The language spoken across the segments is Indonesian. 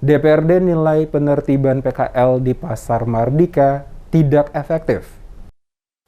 DPRD nilai penertiban PKL di Pasar Mardika tidak efektif.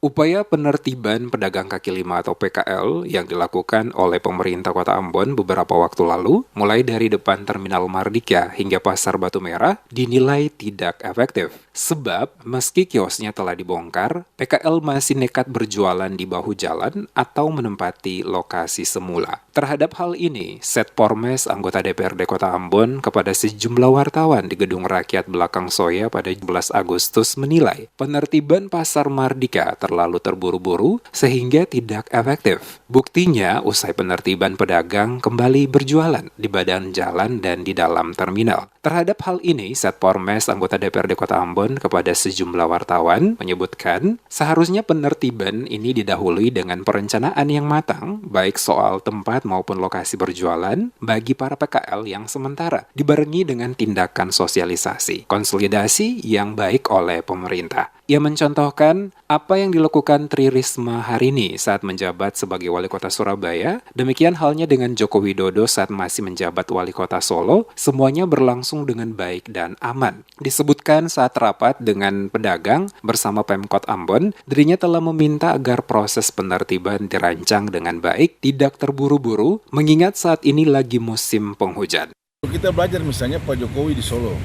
Upaya penertiban pedagang kaki lima atau PKL yang dilakukan oleh pemerintah Kota Ambon beberapa waktu lalu, mulai dari depan Terminal Mardika hingga Pasar Batu Merah, dinilai tidak efektif. Sebab, meski kiosnya telah dibongkar, PKL masih nekat berjualan di bahu jalan atau menempati lokasi semula. Terhadap hal ini, Setpormes anggota DPRD Kota Ambon kepada sejumlah wartawan di Gedung Rakyat Belakang Soya pada 11 Agustus menilai penertiban Pasar Mardika terlalu terburu-buru sehingga tidak efektif. Buktinya, usai penertiban pedagang kembali berjualan di badan jalan dan di dalam terminal. Terhadap hal ini, Setpormes anggota DPRD Kota Ambon kepada sejumlah wartawan menyebutkan seharusnya penertiban ini didahului dengan perencanaan yang matang, baik soal tempat maupun lokasi berjualan bagi para PKL yang sementara, dibarengi dengan tindakan sosialisasi, konsolidasi yang baik oleh pemerintah. Ia mencontohkan apa yang dilakukan Tri Risma hari ini saat menjabat sebagai Wali Kota Surabaya. Demikian halnya dengan Joko Widodo saat masih menjabat Wali Kota Solo, semuanya berlangsung dengan baik dan aman. Disebutkan saat rapat dengan pedagang bersama Pemkot Ambon, dirinya telah meminta agar proses penertiban dirancang dengan baik, tidak terburu-buru, mengingat saat ini lagi musim penghujan. Kita belajar misalnya Pak Jokowi di Solo,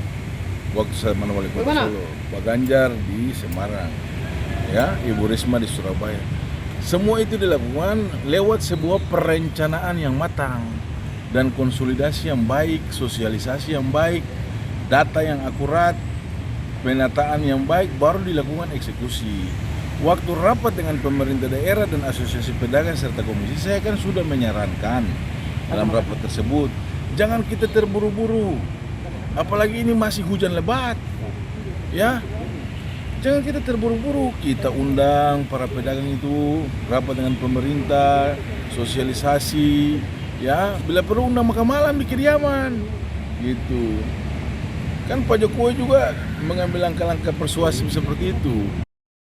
waktu saya Wali Kota Solo, Pak Ganjar di Semarang, ya, Ibu Risma di Surabaya. Semua itu dilakukan lewat sebuah perencanaan yang matang dan konsolidasi yang baik, sosialisasi yang baik, data yang akurat, penataan yang baik, baru dilakukan eksekusi. Waktu rapat dengan pemerintah daerah dan asosiasi pedagang serta komisi, saya kan sudah menyarankan dalam rapat tersebut, jangan kita terburu-buru. Apalagi ini masih hujan lebat, ya. Jangan kita terburu-buru. Kita undang para pedagang itu rapat dengan pemerintah, sosialisasi, ya. Bila perlu undang makan malam di Kediaman, gitu. Kan Pak Jokowi juga mengambil langkah-langkah persuasif seperti itu.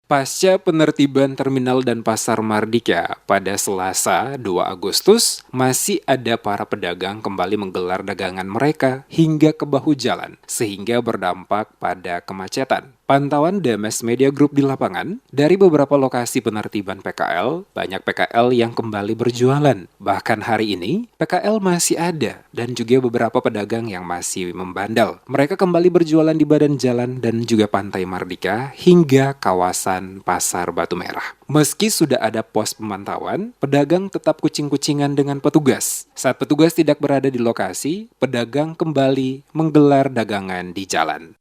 Pasca penertiban terminal dan Pasar Mardika pada Selasa 2 Agustus, masih ada para pedagang kembali menggelar dagangan mereka hingga ke bahu jalan, sehingga berdampak pada kemacetan. Pantauan DMS Media Group di lapangan, dari beberapa lokasi penertiban PKL, banyak PKL yang kembali berjualan. Bahkan hari ini, PKL masih ada dan juga beberapa pedagang yang masih membandel. Mereka kembali berjualan di badan jalan dan juga Pantai Mardika hingga kawasan Pasar Batu Merah. Meski sudah ada pos pemantauan, pedagang tetap kucing-kucingan dengan petugas. Saat petugas tidak berada di lokasi, pedagang kembali menggelar dagangan di jalan.